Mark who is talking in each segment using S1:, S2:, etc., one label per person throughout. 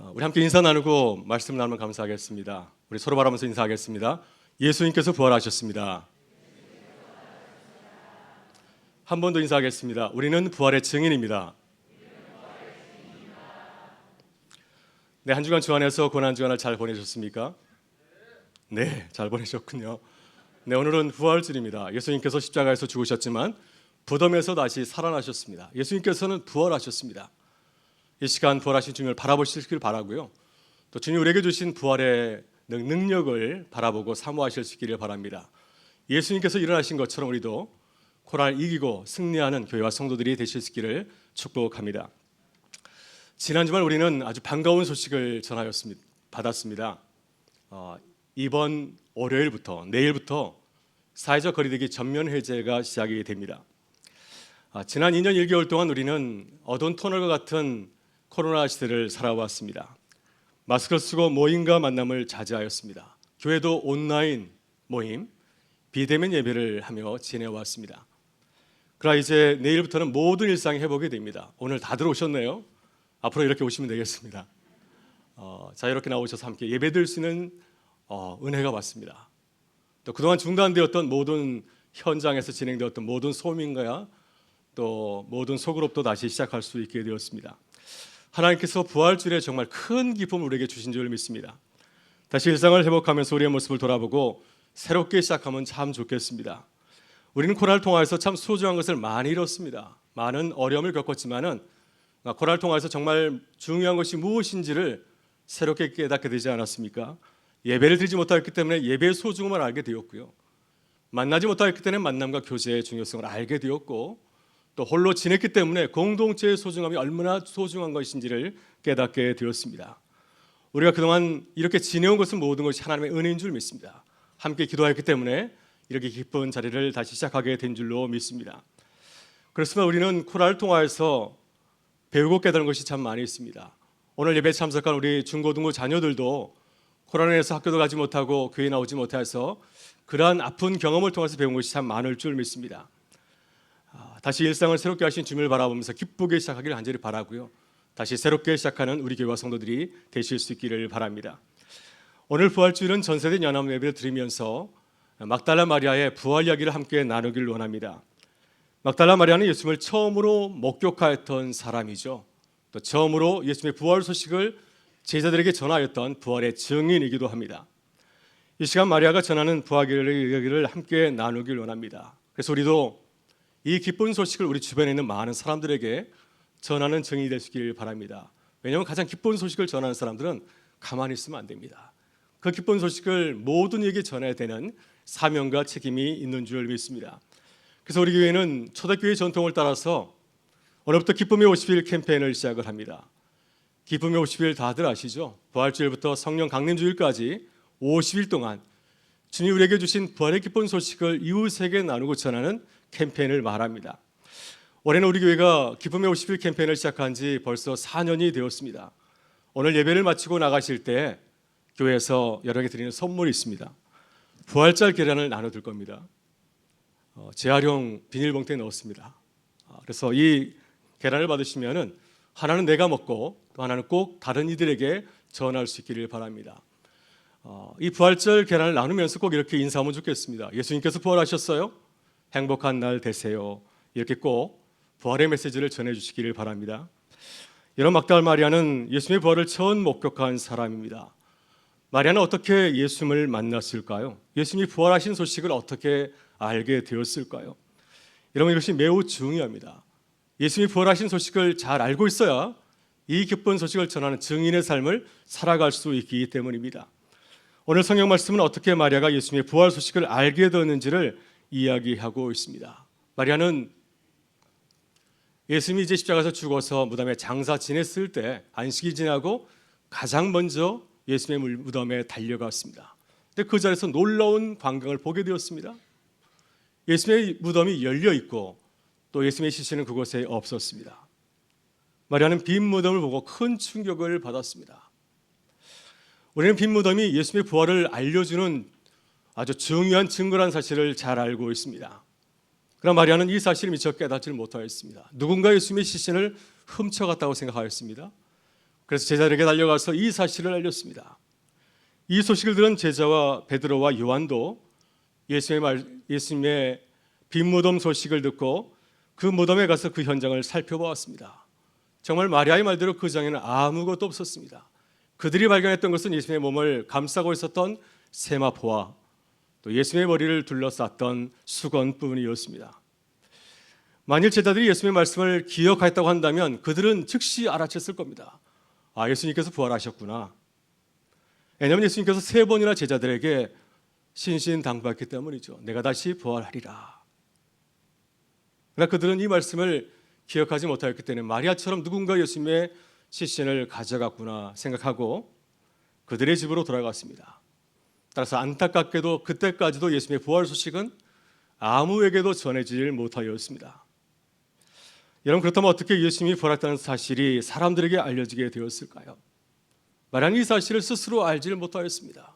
S1: 우리 함께 인사 나누고 말씀 나누면 감사하겠습니다. 우리 서로 바라보면서 인사하겠습니다. 예수님께서 부활하셨습니다. 한 번 더 인사하겠습니다. 우리는 부활의 증인입니다. 네, 한 주간 주 안에서 고난 주간을 잘 보내셨습니까? 네, 잘 보내셨군요. 네, 오늘은 부활절입니다. 예수님께서 십자가에서 죽으셨지만 부덤에서 다시 살아나셨습니다. 예수님께서는 부활하셨습니다. 이 시간 부활하신 주님을 바라보시길 바라고요. 또 주님 우리에게 주신 부활의 능력을 바라보고 사모하실 수 있기를 바랍니다. 예수님께서 일어나신 것처럼 우리도 코로나를 이기고 승리하는 교회와 성도들이 되실 수 있기를 축복합니다. 지난 주말 우리는 아주 반가운 소식을 받았습니다. 이번 월요일부터 내일부터 사회적 거리두기 전면 해제가 시작이 됩니다. 지난 2년 1개월 동안 우리는 어두운 터널과 같은 코로나 시대를 살아왔습니다. 마스크를 쓰고 모임과 만남을 자제하였습니다. 교회도 온라인 모임, 비대면 예배를 하며 지내왔습니다. 그러나 이제 내일부터는 모든 일상이 회복이 됩니다. 오늘 다들 오셨네요. 앞으로 이렇게 오시면 되겠습니다. 자유롭게 나오셔서 함께 예배드릴 수 있는 은혜가 왔습니다. 또 그동안 중단되었던 모든 현장에서 진행되었던 모든 소민과 또 모든 소그룹도 다시 시작할 수 있게 되었습니다. 하나님께서 부활주일에 정말 큰 기쁨을 우리에게 주신 줄 믿습니다. 다시 일상을 회복하면서 우리의 모습을 돌아보고 새롭게 시작하면 참 좋겠습니다. 우리는 코로나를 통해서 참 소중한 것을 많이 잃었습니다. 많은 어려움을 겪었지만은 코로나를 통해서 정말 중요한 것이 무엇인지를 새롭게 깨닫게 되지 않았습니까? 예배를 드리지 못했기 때문에 예배의 소중함을 알게 되었고요. 만나지 못했기 때문에 만남과 교제의 중요성을 알게 되었고, 또 홀로 지냈기 때문에 공동체의 소중함이 얼마나 소중한 것인지를 깨닫게 되었습니다. 우리가 그동안 이렇게 지내온 것은 모든 것이 하나님의 은혜인 줄 믿습니다. 함께 기도했기 때문에 이렇게 기쁜 자리를 다시 시작하게 된 줄로 믿습니다. 그렇지만 우리는 코로나를 통하여서 배우고 깨달은 것이 참 많이 있습니다. 오늘 예배에 참석한 우리 중고등부 자녀들도 코로나로 인해서 학교도 가지 못하고 교회 나오지 못해서 그러한 아픈 경험을 통해서 배운 것이 참 많을 줄 믿습니다. 다시 일상을 새롭게 하신 주님을 바라보면서 기쁘게 시작하기를 간절히 바라고요. 다시 새롭게 시작하는 우리 교회와 성도들이 되실 수 있기를 바랍니다. 오늘 부활주일은 전세된 연합 예배를 드리면서 막달라 마리아의 부활 이야기를 함께 나누기를 원합니다. 막달라 마리아는 예수님을 처음으로 목격하였던 사람이죠. 또 처음으로 예수님의 부활 소식을 제자들에게 전하였던 부활의 증인이기도 합니다. 이 시간 마리아가 전하는 부활 이야기를 함께 나누길 원합니다. 그래서 우리도 이 기쁜 소식을 우리 주변에 있는 많은 사람들에게 전하는 증인이 될 수 있기를 바랍니다. 왜냐하면 가장 기쁜 소식을 전하는 사람들은 가만히 있으면 안 됩니다. 그 기쁜 소식을 모든 이에게 전해야 되는 사명과 책임이 있는 줄 믿습니다. 그래서 우리 교회는 초대교회 전통을 따라서 오늘부터 기쁨의 50일 캠페인을 시작을 합니다. 기쁨의 50일 다들 아시죠? 부활주일부터 성령 강림주일까지 50일 동안 주님이 우리에게 주신 부활의 기쁜 소식을 이웃에게 나누고 전하는 캠페인을 말합니다. 올해는 우리 교회가 기쁨의 50일 캠페인을 시작한 지 벌써 4년이 되었습니다. 오늘 예배를 마치고 나가실 때 교회에서 여러분에게 드리는 선물이 있습니다. 부활절 계란을 나눠줄 겁니다. 재활용 비닐봉투에 넣었습니다. 그래서 이 계란을 받으시면은 하나는 내가 먹고 또 하나는 꼭 다른 이들에게 전할 수 있기를 바랍니다. 이 부활절 계란을 나누면서 꼭 이렇게 인사하면 좋겠습니다. 예수님께서 부활하셨어요. 행복한 날 되세요. 이렇게 꼭 부활의 메시지를 전해주시기를 바랍니다. 이런 막달라 마리아는 예수님의 부활을 처음 목격한 사람입니다. 마리아는 어떻게 예수님을 만났을까요? 예수님이 부활하신 소식을 어떻게 알게 되었을까요? 여러분, 이것이 매우 중요합니다. 예수님이 부활하신 소식을 잘 알고 있어야 이 기쁜 소식을 전하는 증인의 삶을 살아갈 수 있기 때문입니다. 오늘 성경 말씀은 어떻게 마리아가 예수님의 부활 소식을 알게 되었는지를 이야기하고 있습니다. 마리아는 예수님이 이제 십자가에서 죽어서 무덤에 장사 지냈을 때 안식이 지나고 가장 먼저 예수님의 무덤에 달려갔습니다. 근데 그 자리에서 놀라운 광경을 보게 되었습니다. 예수님의 무덤이 열려 있고 또 예수님의 시신은 그곳에 없었습니다. 마리아는 빈 무덤을 보고 큰 충격을 받았습니다. 우리는 빈 무덤이 예수님의 부활을 알려주는 아주 중요한 증거라는 사실을 잘 알고 있습니다. 그러나 마리아는 이 사실을 미처 깨닫지를 못하였습니다. 누군가 예수님의 시신을 훔쳐갔다고 생각하였습니다. 그래서 제자들에게 달려가서 이 사실을 알렸습니다. 이 소식을 들은 제자와 베드로와 요한도 예수님의 빈무덤 소식을 듣고 그 무덤에 가서 그 현장을 살펴보았습니다. 정말 마리아의 말대로 그 장에는 아무것도 없었습니다. 그들이 발견했던 것은 예수님의 몸을 감싸고 있었던 세마포와 또 예수님의 머리를 둘러쌌던 수건뿐이었습니다. 만일 제자들이 예수님의 말씀을 기억했다고 한다면 그들은 즉시 알아챘을 겁니다. 아, 예수님께서 부활하셨구나. 왜냐하면 예수님께서 3번이나 제자들에게 신신당부했기 때문이죠. 내가 다시 부활하리라. 그러나 그들은 이 말씀을 기억하지 못하였기 때문에 마리아처럼 누군가 예수님의 시신을 가져갔구나 생각하고 그들의 집으로 돌아갔습니다. 따라서 안타깝게도 그때까지도 예수님의 부활 소식은 아무에게도 전해지질 못하였습니다. 여러분, 그렇다면 어떻게 예수님이 부활했다는 사실이 사람들에게 알려지게 되었을까요? 마리아는 이 사실을 스스로 알지를 못하였습니다.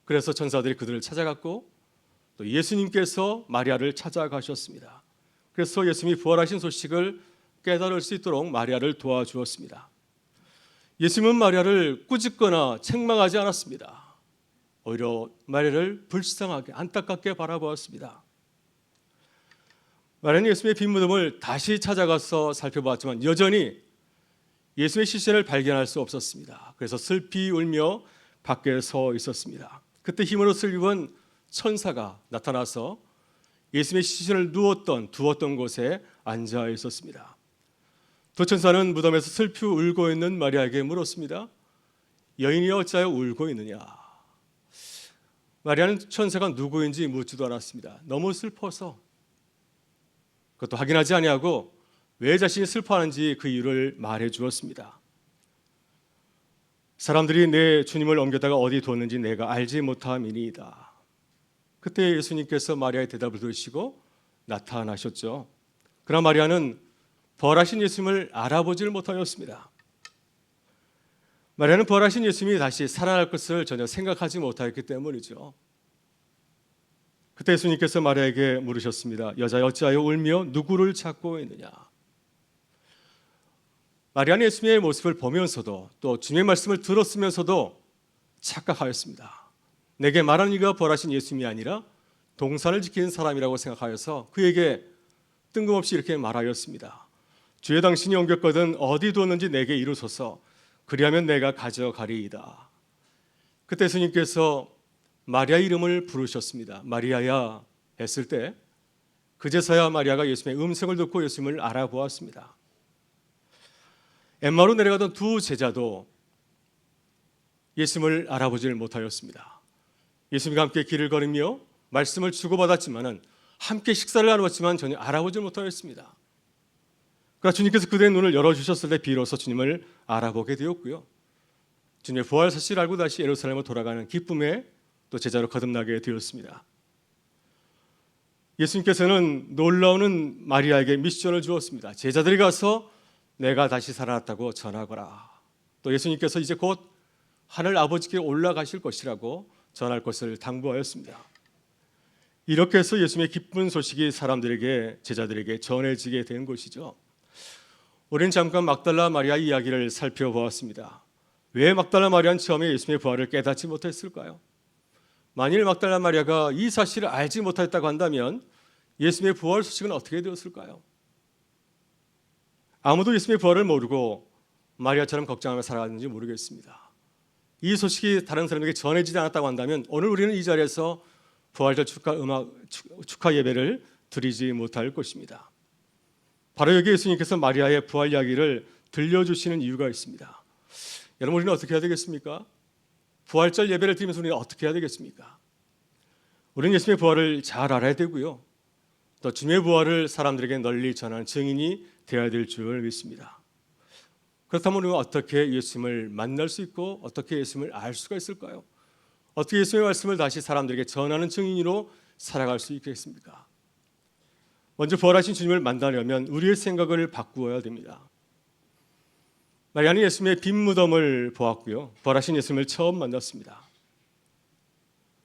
S1: 그래서 천사들이 그들을 찾아갔고 또 예수님께서 마리아를 찾아가셨습니다. 그래서 예수님이 부활하신 소식을 깨달을 수 있도록 마리아를 도와주었습니다. 예수님은 마리아를 꾸짖거나 책망하지 않았습니다. 오히려 마리아를 불쌍하게 안타깝게 바라보았습니다. 마리아는 예수님의 빈무덤을 다시 찾아가서 살펴보았지만 여전히 예수님의 시신을 발견할 수 없었습니다. 그래서 슬피 울며 밖에 서 있었습니다. 그때 힘으로 입은 천사가 나타나서 예수님의 시신을 두었던 곳에 앉아 있었습니다. 두 천사는 무덤에서 슬피 울고 있는 마리아에게 물었습니다. 여인이 어찌하여 울고 있느냐? 마리아는 천사가 누구인지 묻지도 않았습니다. 너무 슬퍼서 그것도 확인하지 아니하고 왜 자신이 슬퍼하는지 그 이유를 말해 주었습니다. 사람들이 내 주님을 옮겼다가 어디 뒀는지 내가 알지 못함이니이다. 그때 예수님께서 마리아의 대답을 들으시고 나타나셨죠. 그러나 마리아는 부활하신 예수님을 알아보질 못하였습니다. 마리아는 부활하신 예수님이 다시 살아날 것을 전혀 생각하지 못하였기 때문이죠. 그때 예수님께서 마리아에게 물으셨습니다. 여자여 어찌하여 울며 누구를 찾고 있느냐? 마리아는 예수님의 모습을 보면서도 또 주님의 말씀을 들었으면서도 착각하였습니다. 내게 말하는 이가 부활하신 예수님이 아니라 동산을 지키는 사람이라고 생각하여서 그에게 뜬금없이 이렇게 말하였습니다. 주의 당신이 옮겼거든 어디 뒀는지 내게 이루소서. 그리하면 내가 가져가리이다. 그때 예수님께서 마리아 이름을 부르셨습니다. 마리아야 했을 때 그제서야 마리아가 예수님의 음성을 듣고 예수님을 알아보았습니다. 엠마오로 내려가던 두 제자도 예수님을 알아보질 못하였습니다. 예수님과 함께 길을 걸으며 말씀을 주고받았지만은 함께 식사를 나누었지만 전혀 알아보질 못하였습니다. 그러나 주님께서 그들의 눈을 열어주셨을 때 비로소 주님을 알아보게 되었고요. 주님의 부활 사실을 알고 다시 예루살렘으로 돌아가는 기쁨에 또 제자로 거듭나게 되었습니다. 예수님께서는 놀라운 마리아에게 미션을 주었습니다. 제자들이 가서 내가 다시 살아났다고 전하거라. 또 예수님께서 이제 곧 하늘 아버지께 올라가실 것이라고 전할 것을 당부하였습니다. 이렇게 해서 예수님의 기쁜 소식이 사람들에게 제자들에게 전해지게 된 것이죠. 우리는 잠깐 막달라 마리아 이야기를 살펴보았습니다. 왜 막달라 마리아는 처음에 예수님의 부활을 깨닫지 못했을까요? 만일 막달라 마리아가 이 사실을 알지 못했다고 한다면 예수님의 부활 소식은 어떻게 되었을까요? 아무도 예수님의 부활을 모르고 마리아처럼 걱정하며 살아갔는지 모르겠습니다. 이 소식이 다른 사람에게 전해지지 않았다고 한다면 오늘 우리는 이 자리에서 부활절 축하 예배를 드리지 못할 것입니다. 바로 여기 예수님께서 마리아의 부활 이야기를 들려주시는 이유가 있습니다. 여러분, 우리는 어떻게 해야 되겠습니까? 부활절 예배를 드리면서 우리는 어떻게 해야 되겠습니까? 우리는 예수님의 부활을 잘 알아야 되고요. 또 주님의 부활을 사람들에게 널리 전하는 증인이 되어야 될 줄 믿습니다. 그렇다면 우리는 어떻게 예수님을 만날 수 있고 어떻게 예수님을 알 수가 있을까요? 어떻게 예수님의 말씀을 다시 사람들에게 전하는 증인으로 살아갈 수 있겠습니까? 먼저 부활하신 주님을 만나려면 우리의 생각을 바꾸어야 됩니다. 마리아는 예수님의 빈 무덤을 보았고요. 부활하신 예수님을 처음 만났습니다.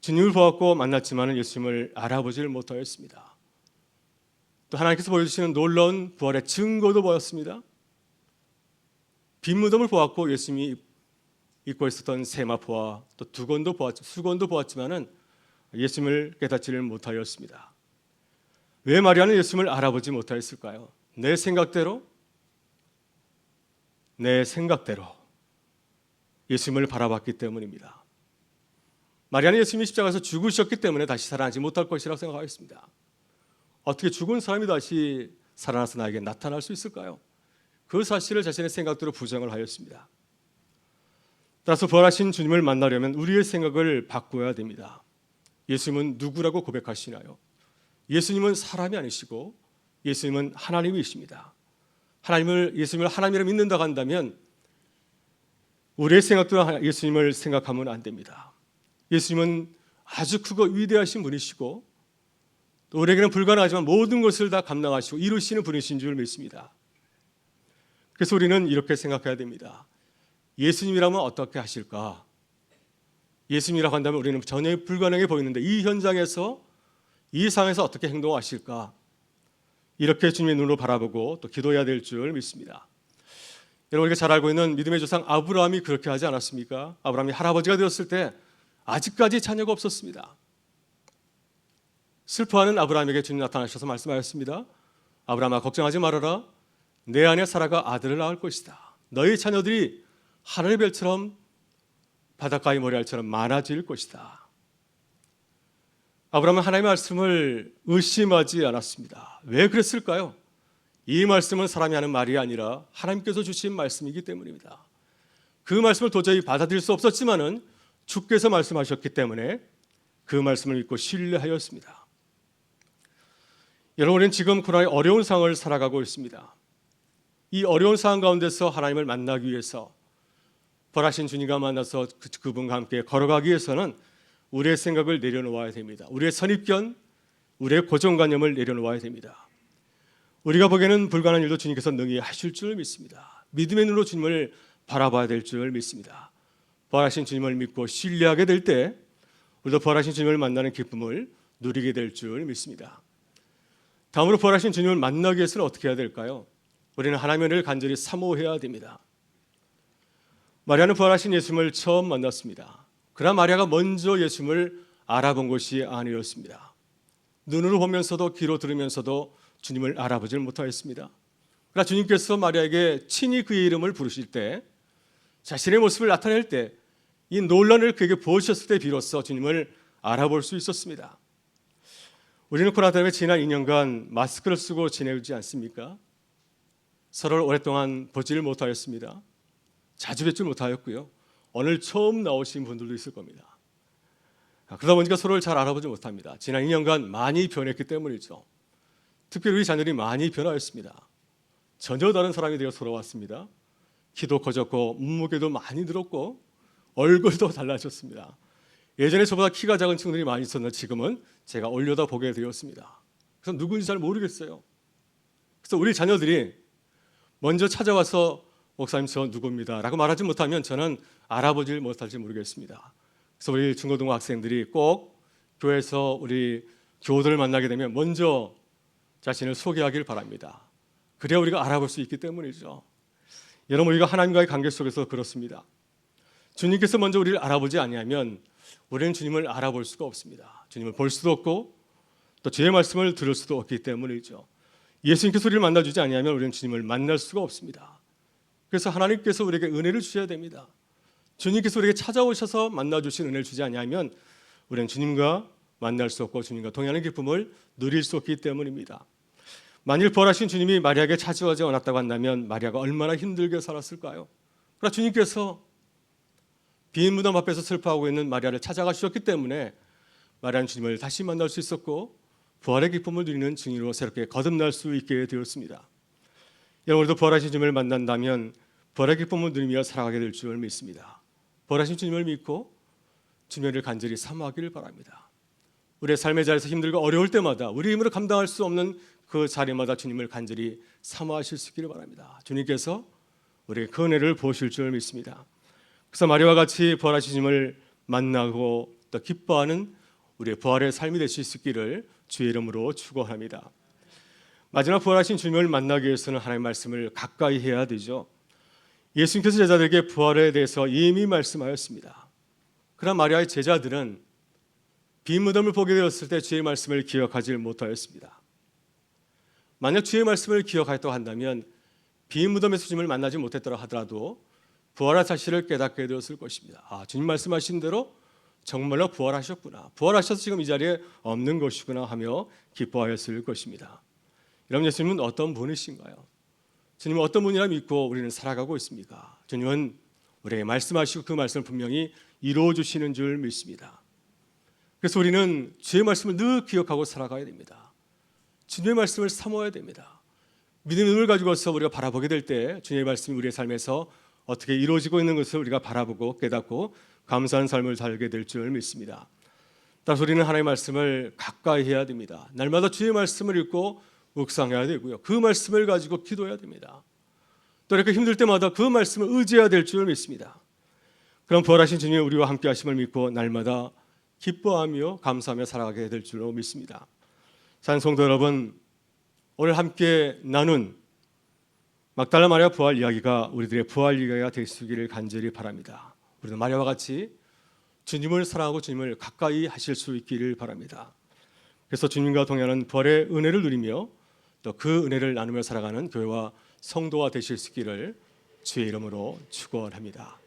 S1: 주님을 보았고 만났지만 예수님을 알아보지를 못하였습니다. 또 하나님께서 보여주시는 놀라운 부활의 증거도 보였습니다. 빈 무덤을 보았고 예수님이 입고 있었던 세마포와 또 수건도 보았지만은 예수님을 깨닫지를 못하였습니다. 왜 마리아는 예수님을 알아보지 못하였을까요? 내 생각대로 예수님을 바라봤기 때문입니다. 마리아는 예수님이 십자가에서 죽으셨기 때문에 다시 살아나지 못할 것이라고 생각하였습니다. 어떻게 죽은 사람이 다시 살아나서 나에게 나타날 수 있을까요? 그 사실을 자신의 생각대로 부정을 하였습니다. 따라서 부활하신 주님을 만나려면 우리의 생각을 바꿔야 됩니다. 예수님은 누구라고 고백하시나요? 예수님은 사람이 아니시고 예수님은 하나님이십니다. 예수님을 하나님이라 믿는다고 한다면 우리의 생각대로 예수님을 생각하면 안 됩니다. 예수님은 아주 크고 위대하신 분이시고 또 우리에게는 불가능하지만 모든 것을 다 감당하시고 이루시는 분이신 줄 믿습니다. 그래서 우리는 이렇게 생각해야 됩니다. 예수님이라면 어떻게 하실까? 예수님이라고 한다면 우리는 전혀 불가능해 보이는데 이 현장에서 이 상황에서 어떻게 행동하실까? 이렇게 주님의 눈으로 바라보고 또 기도해야 될 줄 믿습니다. 여러분 우리가 잘 알고 있는 믿음의 조상 아브라함이 그렇게 하지 않았습니까? 아브라함이 할아버지가 되었을 때 아직까지 자녀가 없었습니다. 슬퍼하는 아브라함에게 주님 나타나셔서 말씀하셨습니다. 아브라함아 걱정하지 말아라. 내 아내 사라가 아들을 낳을 것이다. 너희 자녀들이 하늘의 별처럼 바닷가의 모래알처럼 많아질 것이다. 아브라함은 하나님의 말씀을 의심하지 않았습니다. 왜 그랬을까요? 이 말씀은 사람이 하는 말이 아니라 하나님께서 주신 말씀이기 때문입니다. 그 말씀을 도저히 받아들일 수 없었지만은 주께서 말씀하셨기 때문에 그 말씀을 믿고 신뢰하였습니다. 여러분, 우리는 지금 코로나의 어려운 상황을 살아가고 있습니다. 이 어려운 상황 가운데서 하나님을 만나기 위해서 부활하신 주님과 만나서 그분과 함께 걸어가기 위해서는 우리의 생각을 내려놓아야 됩니다. 우리의 선입견, 우리의 고정관념을 내려놓아야 됩니다. 우리가 보기에는 불가능한 일도 주님께서 능히 하실 줄 믿습니다. 믿음의 눈으로 주님을 바라봐야 될 줄 믿습니다. 부활하신 주님을 믿고 신뢰하게 될 때 우리도 부활하신 주님을 만나는 기쁨을 누리게 될 줄 믿습니다. 다음으로 부활하신 주님을 만나기 위해서는 어떻게 해야 될까요? 우리는 하나님의 은혜를 간절히 사모해야 됩니다. 마리아는 부활하신 예수님을 처음 만났습니다. 그러나 마리아가 먼저 예수님을 알아본 것이 아니었습니다. 눈으로 보면서도 귀로 들으면서도 주님을 알아보지 못하였습니다. 그러나 주님께서 마리아에게 친히 그의 이름을 부르실 때 자신의 모습을 나타낼 때 이 논란을 그에게 보여주셨을 때 비로소 주님을 알아볼 수 있었습니다. 우리는 코로나 때문에 지난 2년간 마스크를 쓰고 지내지 않습니까? 서로를 오랫동안 보지를 못하였습니다. 자주 뵙지 못하였고요. 오늘 처음 나오신 분들도 있을 겁니다. 그러다 보니까 서로를 잘 알아보지 못합니다. 지난 2년간 많이 변했기 때문이죠. 특별히 우리 자녀들이 많이 변화했습니다. 전혀 다른 사람이 되어 돌아왔습니다. 키도 커졌고 몸무게도 많이 늘었고 얼굴도 달라졌습니다. 예전에 저보다 키가 작은 친구들이 많이 있었는데 지금은 제가 올려다 보게 되었습니다. 그래서 누군지 잘 모르겠어요. 그래서 우리 자녀들이 먼저 찾아와서 목사님 저 누구입니다 라고 말하지 못하면 저는 알아보질 못할지 모르겠습니다. 그래서 우리 중고등부 학생들이 꼭 교회에서 우리 교우들을 만나게 되면 먼저 자신을 소개하길 바랍니다. 그래야 우리가 알아볼 수 있기 때문이죠. 여러분 우리가 하나님과의 관계 속에서 그렇습니다. 주님께서 먼저 우리를 알아보지 아니하면 우리는 주님을 알아볼 수가 없습니다. 주님을 볼 수도 없고 또 주의 말씀을 들을 수도 없기 때문이죠. 예수님께서 우리를 만나주지 아니하면 우리는 주님을 만날 수가 없습니다. 그래서 하나님께서 우리에게 은혜를 주셔야 됩니다. 주님께서 우리에게 찾아오셔서 만나주신 은혜를 주지 아니하면 우리는 주님과 만날 수 없고 주님과 동행하는 기쁨을 누릴 수 없기 때문입니다. 만일 부활하신 주님이 마리아에게 찾아오지 않았다고 한다면 마리아가 얼마나 힘들게 살았을까요? 그러나 주님께서 빈 무덤 앞에서 슬퍼하고 있는 마리아를 찾아가셨기 때문에 마리아는 주님을 다시 만날 수 있었고 부활의 기쁨을 누리는 증인으로 새롭게 거듭날 수 있게 되었습니다. 여러분도 부활하신 주님을 만난다면 부활의 기쁨을 누리며 살아가게 될 줄 믿습니다. 부활하신 주님을 믿고 주님을 간절히 사모하기를 바랍니다. 우리의 삶의 자리에서 힘들고 어려울 때마다 우리 힘으로 감당할 수 없는 그 자리마다 주님을 간절히 사모하실 수 있기를 바랍니다. 주님께서 우리의 그 은혜를 보실 줄 믿습니다. 그래서 마리아와 같이 부활하신 주님을 만나고 또 기뻐하는 우리의 부활의 삶이 될 수 있기를 주의 이름으로 축원합니다. 마지막 부활하신 주님을 만나기 위해서는 하나님의 말씀을 가까이 해야 되죠. 예수님께서 제자들에게 부활에 대해서 이미 말씀하였습니다. 그러나 마리아의 제자들은 빈 무덤을 보게 되었을 때 주의 말씀을 기억하지 못하였습니다. 만약 주의 말씀을 기억하였다고 한다면 빈 무덤에서 주님을 만나지 못했더라 하더라도 부활한 사실을 깨닫게 되었을 것입니다. 아, 주님 말씀하신 대로 정말로 부활하셨구나. 부활하셔서 지금 이 자리에 없는 것이구나 하며 기뻐하였을 것입니다. 여러분, 예수님은 어떤 분이신가요? 주님은 어떤 분이라 믿고 우리는 살아가고 있습니까? 주님은 우리에게 말씀하시고 그 말씀을 분명히 이루어 주시는 줄 믿습니다. 그래서 우리는 주의 말씀을 늘 기억하고 살아가야 됩니다. 주님의 말씀을 사모해야 됩니다. 믿음의 눈을 가지고서 우리가 바라보게 될 때 주님의 말씀이 우리의 삶에서 어떻게 이루어지고 있는 것을 우리가 바라보고 깨닫고 감사한 삶을 살게 될 줄 믿습니다. 따라서 우리는 하나님의 말씀을 가까이 해야 됩니다. 날마다 주의 말씀을 읽고 묵상해야 되고요. 그 말씀을 가지고 기도해야 됩니다. 또 이렇게 힘들 때마다 그 말씀을 의지해야 될 줄 믿습니다. 그럼 부활하신 주님이 우리와 함께 하심을 믿고 날마다 기뻐하며 감사하며 살아가게 될 줄로 믿습니다. 사랑하는 성도 여러분, 오늘 함께 나눈 막달라 마리아 부활 이야기가 우리들의 부활 이야기가 될 수 있기를 간절히 바랍니다. 우리도 마리아와 같이 주님을 사랑하고 주님을 가까이 하실 수 있기를 바랍니다. 그래서 주님과 동행하는 부활의 은혜를 누리며 또 그 은혜를 나누며 살아가는 교회와 성도가 되실 수 있기를 주의 이름으로 축원합니다.